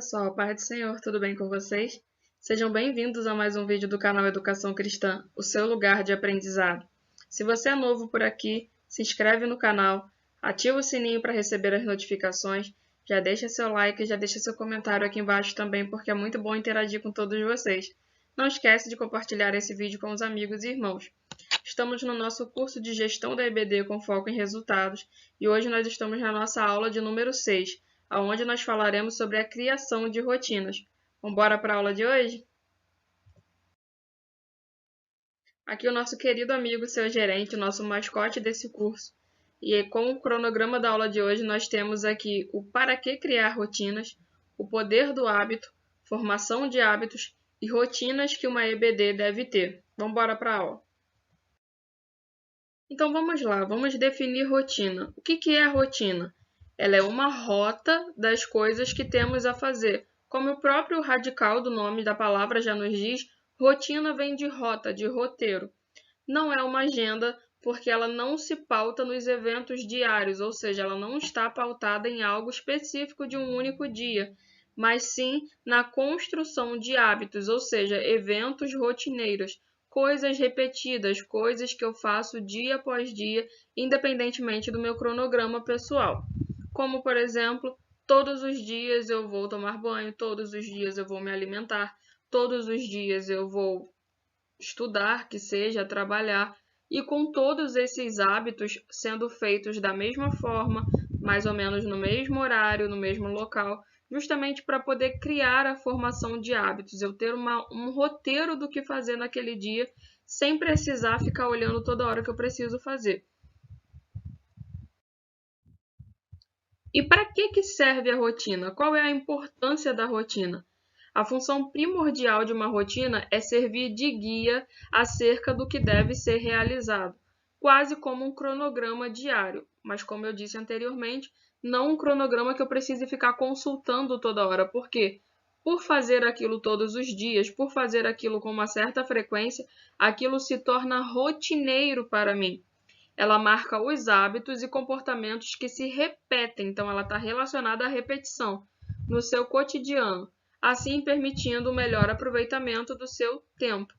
pessoal, paz do Senhor, tudo bem com vocês? Sejam bem-vindos a mais um vídeo do canal Educação Cristã, o seu lugar de aprendizado. Se você é novo por aqui, se inscreve no canal, ativa o sininho para receber as notificações, já deixa seu like e já deixa seu comentário aqui embaixo também, porque é muito bom interagir com todos vocês. Não esquece de compartilhar esse vídeo com os amigos e irmãos. Estamos no nosso curso de Gestão da EBD com foco em resultados e hoje nós estamos na nossa aula de número 6, onde nós falaremos sobre a criação de rotinas. Vamos embora para a aula de hoje? Aqui o nosso querido amigo, seu gerente, o nosso mascote desse curso. E com o cronograma da aula de hoje, nós temos aqui o para que criar rotinas, o poder do hábito, formação de hábitos e rotinas que uma EBD deve ter. Vamos embora para a aula. Então vamos lá, vamos definir rotina. O que é a rotina? Ela é uma rota das coisas que temos a fazer. Como o próprio radical do nome da palavra já nos diz, rotina vem de rota, de roteiro. Não é uma agenda porque ela não se pauta nos eventos diários, ou seja, ela não está pautada em algo específico de um único dia, mas sim na construção de hábitos, ou seja, eventos rotineiros, coisas repetidas, coisas que eu faço dia após dia, independentemente do meu cronograma pessoal. Como, por exemplo, todos os dias eu vou tomar banho, todos os dias eu vou me alimentar, todos os dias eu vou estudar, que seja, trabalhar, e com todos esses hábitos sendo feitos da mesma forma, mais ou menos no mesmo horário, no mesmo local, justamente para poder criar a formação de hábitos, eu ter um roteiro do que fazer naquele dia, sem precisar ficar olhando toda hora que eu preciso fazer. E para que serve a rotina? Qual é a importância da rotina? A função primordial de uma rotina é servir de guia acerca do que deve ser realizado, quase como um cronograma diário, mas como eu disse anteriormente, não um cronograma que eu precise ficar consultando toda hora. Por quê? Por fazer aquilo todos os dias, por fazer aquilo com uma certa frequência, aquilo se torna rotineiro para mim. Ela marca os hábitos e comportamentos que se repetem, então ela está relacionada à repetição no seu cotidiano, assim permitindo o melhor aproveitamento do seu tempo.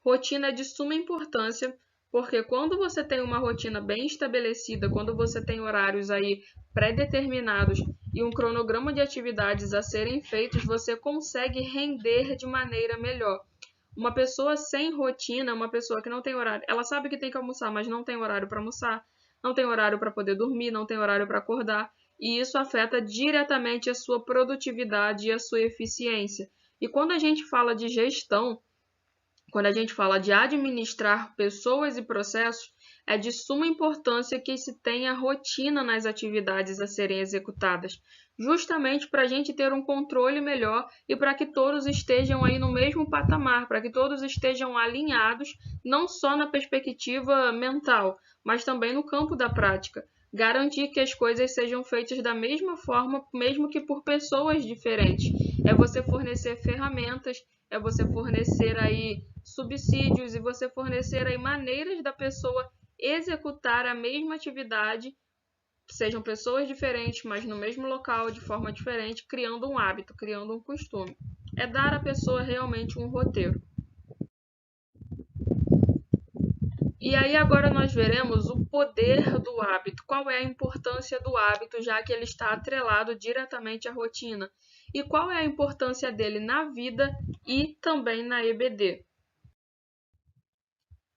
Rotina é de suma importância, porque quando você tem uma rotina bem estabelecida, quando você tem horários aí pré-determinados e um cronograma de atividades a serem feitos, você consegue render de maneira melhor. Uma pessoa sem rotina, uma pessoa que não tem horário, ela sabe que tem que almoçar, mas não tem horário para almoçar, não tem horário para poder dormir, não tem horário para acordar, e isso afeta diretamente a sua produtividade e a sua eficiência. E quando a gente fala de gestão, quando a gente fala de administrar pessoas e processos, é de suma importância que se tenha rotina nas atividades a serem executadas, justamente para a gente ter um controle melhor e para que todos estejam aí no mesmo patamar, para que todos estejam alinhados, não só na perspectiva mental, mas também no campo da prática. Garantir que as coisas sejam feitas da mesma forma, mesmo que por pessoas diferentes. É você fornecer ferramentas, é você fornecer aí subsídios e você fornecer aí maneiras da pessoa executar a mesma atividade, sejam pessoas diferentes, mas no mesmo local, de forma diferente, criando um hábito, criando um costume. É dar à pessoa realmente um roteiro. E aí agora nós veremos o poder do hábito. Qual é a importância do hábito, já que ele está atrelado diretamente à rotina? E qual é a importância dele na vida e também na EBD?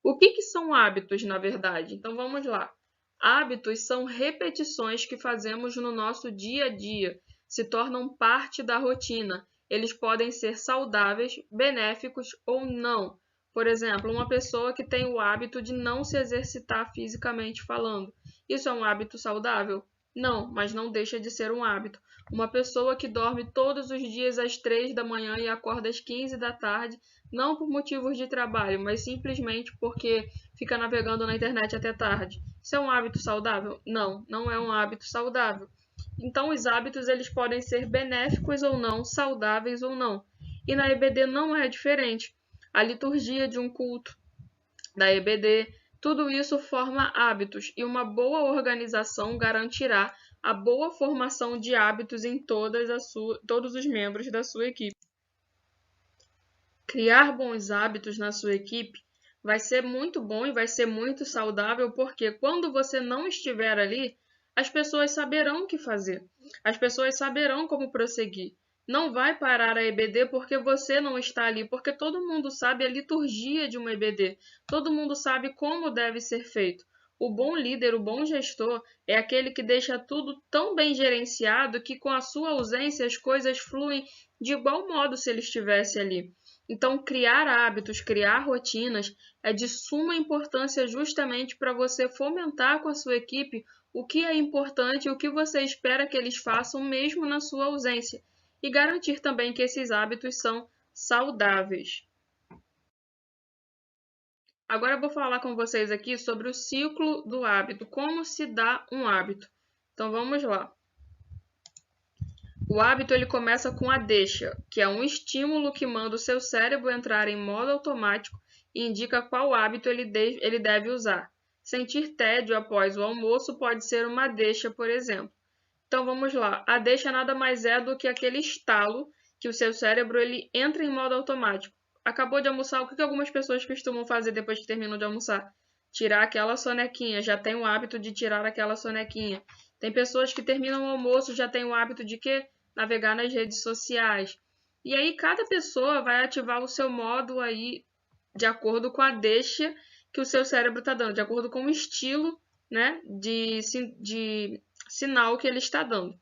O que são hábitos, na verdade? Então vamos lá. Hábitos são repetições que fazemos no nosso dia a dia, se tornam parte da rotina. Eles podem ser saudáveis, benéficos ou não. Por exemplo, uma pessoa que tem o hábito de não se exercitar fisicamente falando. Isso é um hábito saudável? Não, mas não deixa de ser um hábito. Uma pessoa que dorme todos os dias às 3 da manhã e acorda às 15 da tarde, não por motivos de trabalho, mas simplesmente porque fica navegando na internet até tarde. Isso é um hábito saudável? Não, não é um hábito saudável. Então, os hábitos eles podem ser benéficos ou não, saudáveis ou não. E na EBD não é diferente. A liturgia de um culto da EBD, tudo isso forma hábitos e uma boa organização garantirá a boa formação de hábitos em todos os membros da sua equipe. Criar bons hábitos na sua equipe vai ser muito bom e vai ser muito saudável, porque quando você não estiver ali, as pessoas saberão o que fazer, as pessoas saberão como prosseguir. Não vai parar a EBD porque você não está ali, porque todo mundo sabe a liturgia de uma EBD, todo mundo sabe como deve ser feito. O bom líder, o bom gestor, é aquele que deixa tudo tão bem gerenciado que com a sua ausência as coisas fluem de igual modo se ele estivesse ali. Então, criar hábitos, criar rotinas é de suma importância justamente para você fomentar com a sua equipe o que é importante e o que você espera que eles façam mesmo na sua ausência, e garantir também que esses hábitos são saudáveis. Agora eu vou falar com vocês aqui sobre o ciclo do hábito, como se dá um hábito. Então vamos lá. O hábito ele começa com a deixa, que é um estímulo que manda o seu cérebro entrar em modo automático e indica qual hábito ele deve usar. Sentir tédio após o almoço pode ser uma deixa, por exemplo. Então vamos lá. A deixa nada mais é do que aquele estalo que o seu cérebro ele entra em modo automático. Acabou de almoçar, o que algumas pessoas costumam fazer depois que terminam de almoçar? Tirar aquela sonequinha, já tem o hábito de tirar aquela sonequinha. Tem pessoas que terminam o almoço já tem o hábito de quê? Navegar nas redes sociais. E aí cada pessoa vai ativar o seu modo aí de acordo com a deixa que o seu cérebro está dando, de acordo com o estilo, né, de sinal que ele está dando.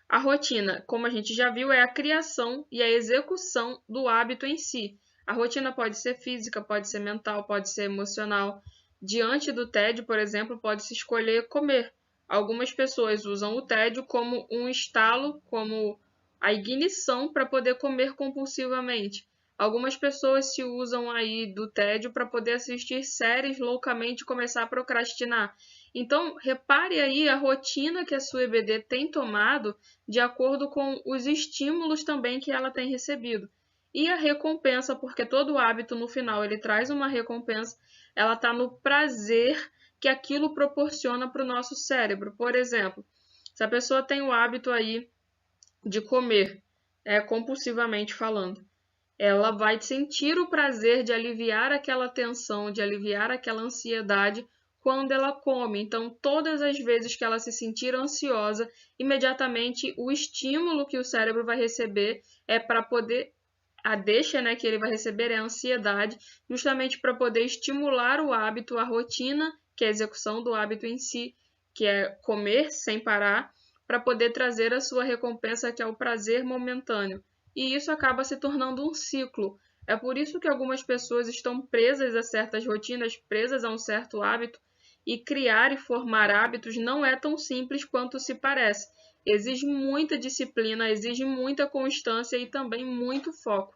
A rotina, como a gente já viu, é a criação e a execução do hábito em si. A rotina pode ser física, pode ser mental, pode ser emocional. Diante do tédio, por exemplo, pode-se escolher comer. Algumas pessoas usam o tédio como um estalo, como a ignição para poder comer compulsivamente. Algumas pessoas se usam aí do tédio para poder assistir séries loucamente e começar a procrastinar. Então, repare aí a rotina que a sua EBD tem tomado de acordo com os estímulos também que ela tem recebido. E a recompensa, porque todo hábito no final ele traz uma recompensa, ela está no prazer que aquilo proporciona para o nosso cérebro. Por exemplo, se a pessoa tem o hábito aí de comer, compulsivamente falando, ela vai sentir o prazer de aliviar aquela tensão, de aliviar aquela ansiedade quando ela come. Então, todas as vezes que ela se sentir ansiosa, imediatamente o estímulo que o cérebro vai receber é para poder a deixa, né, que ele vai receber é a ansiedade, justamente para poder estimular o hábito, a rotina, que é a execução do hábito em si, que é comer sem parar, para poder trazer a sua recompensa, que é o prazer momentâneo. E isso acaba se tornando um ciclo. É por isso que algumas pessoas estão presas a certas rotinas, presas a um certo hábito, e criar e formar hábitos não é tão simples quanto se parece. Exige muita disciplina, exige muita constância e também muito foco.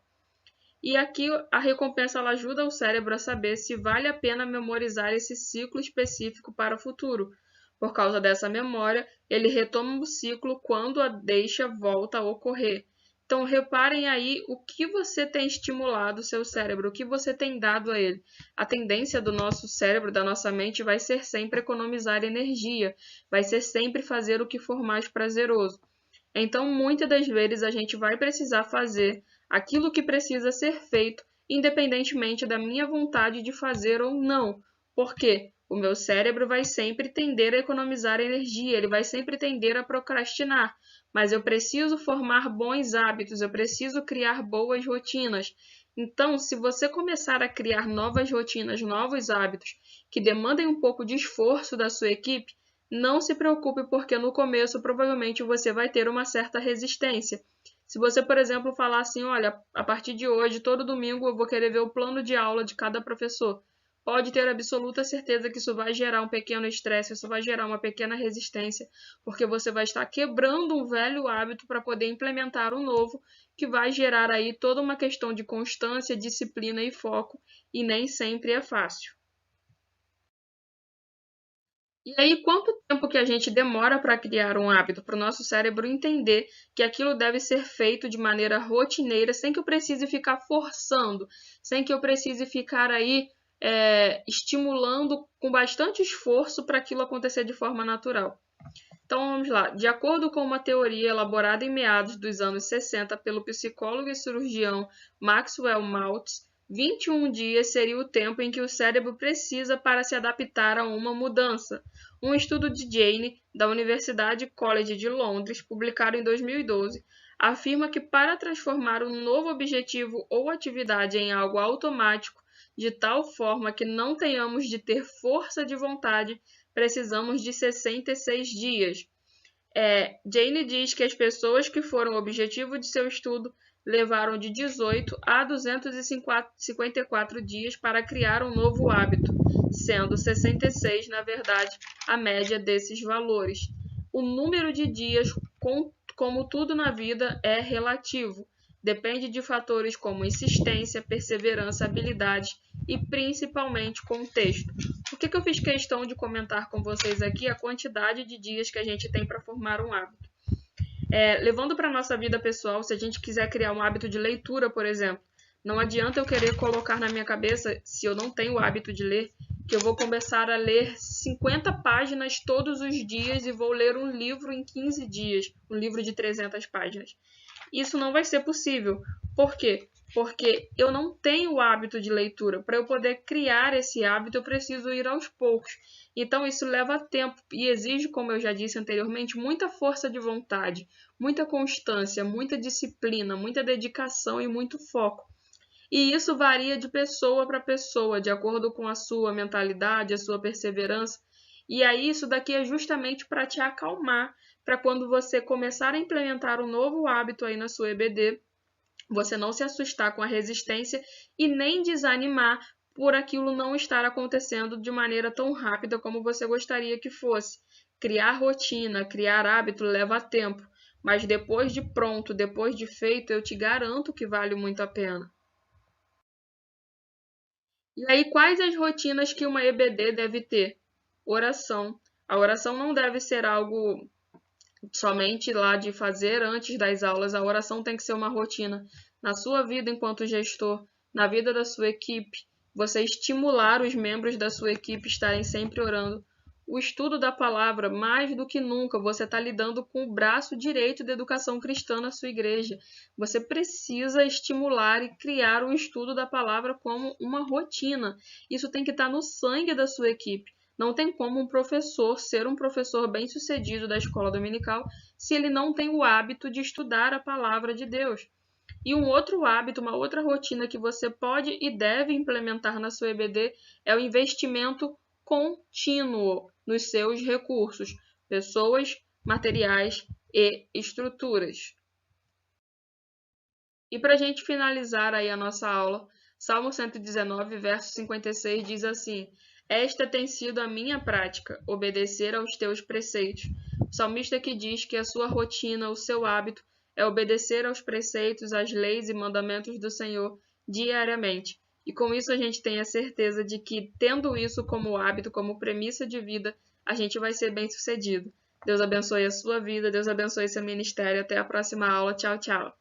E aqui a recompensa ela ajuda o cérebro a saber se vale a pena memorizar esse ciclo específico para o futuro. Por causa dessa memória, ele retoma o ciclo quando a deixa volta a ocorrer. Então, reparem aí o que você tem estimulado o seu cérebro, o que você tem dado a ele. A tendência do nosso cérebro, da nossa mente, vai ser sempre economizar energia, vai ser sempre fazer o que for mais prazeroso. Então, muitas das vezes, a gente vai precisar fazer aquilo que precisa ser feito, independentemente da minha vontade de fazer ou não. Porque o meu cérebro vai sempre tender a economizar energia, ele vai sempre tender a procrastinar. Mas eu preciso formar bons hábitos, eu preciso criar boas rotinas. Então, se você começar a criar novas rotinas, novos hábitos que demandem um pouco de esforço da sua equipe, não se preocupe, porque no começo provavelmente você vai ter uma certa resistência. Se você, por exemplo, falar assim, olha, a partir de hoje, todo domingo eu vou querer ver o plano de aula de cada professor, pode ter absoluta certeza que isso vai gerar um pequeno estresse, isso vai gerar uma pequena resistência, porque você vai estar quebrando um velho hábito para poder implementar um novo, que vai gerar aí toda uma questão de constância, disciplina e foco, e nem sempre é fácil. E aí, quanto tempo que a gente demora para criar um hábito, para o nosso cérebro entender que aquilo deve ser feito de maneira rotineira, sem que eu precise ficar forçando, sem que eu precise ficar aí estimulando com bastante esforço para aquilo acontecer de forma natural? Então vamos lá. De acordo com uma teoria elaborada em meados dos anos 60 pelo psicólogo e cirurgião Maxwell Maltz, 21 dias seria o tempo em que o cérebro precisa para se adaptar a uma mudança. Um estudo de Jane, da Universidade College de Londres, publicado em 2012, afirma que para transformar um novo objetivo ou atividade em algo automático, de tal forma que não tenhamos de ter força de vontade, precisamos de 66 dias. Jane diz que as pessoas que foram objetivo de seu estudo levaram de 18 a 254 dias para criar um novo hábito, sendo 66, na verdade, a média desses valores. O número de dias, como tudo na vida, é relativo. Depende de fatores como insistência, perseverança, habilidade e principalmente contexto. Por que eu fiz questão de comentar com vocês aqui a quantidade de dias que a gente tem para formar um hábito? Levando para a nossa vida pessoal, se a gente quiser criar um hábito de leitura, por exemplo, não adianta eu querer colocar na minha cabeça, se eu não tenho o hábito de ler, que eu vou começar a ler 50 páginas todos os dias e vou ler um livro em 15 dias, um livro de 300 páginas. Isso não vai ser possível. Por quê? Porque eu não tenho o hábito de leitura. Para eu poder criar esse hábito, eu preciso ir aos poucos. Então, isso leva tempo e exige, como eu já disse anteriormente, muita força de vontade, muita constância, muita disciplina, muita dedicação e muito foco. E isso varia de pessoa para pessoa, de acordo com a sua mentalidade, a sua perseverança. E aí, isso daqui é justamente para te acalmar, para quando você começar a implementar um novo hábito aí na sua EBD, você não se assustar com a resistência e nem desanimar por aquilo não estar acontecendo de maneira tão rápida como você gostaria que fosse. Criar rotina, criar hábito leva tempo, mas depois de pronto, depois de feito, eu te garanto que vale muito a pena. E aí, quais as rotinas que uma EBD deve ter? Oração. A oração não deve ser algo somente lá de fazer antes das aulas. A oração tem que ser uma rotina na sua vida enquanto gestor, na vida da sua equipe. Você estimular os membros da sua equipe a estarem sempre orando. O estudo da palavra, mais do que nunca, você está lidando com o braço direito da educação cristã na sua igreja. Você precisa estimular e criar um estudo da palavra como uma rotina. Isso tem que estar no sangue da sua equipe. Não tem como um professor ser um professor bem-sucedido da escola dominical se ele não tem o hábito de estudar a palavra de Deus. E um outro hábito, uma outra rotina que você pode e deve implementar na sua EBD é o investimento contínuo nos seus recursos, pessoas, materiais e estruturas. E para a gente finalizar aí a nossa aula, Salmo 119, verso 56 diz assim: Esta tem sido a minha prática, obedecer aos teus preceitos. O salmista que diz que a sua rotina, o seu hábito, é obedecer aos preceitos, às leis e mandamentos do Senhor diariamente. E com isso a gente tem a certeza de que, tendo isso como hábito, como premissa de vida, a gente vai ser bem-sucedido. Deus abençoe a sua vida, Deus abençoe seu ministério. Até a próxima aula. Tchau, tchau.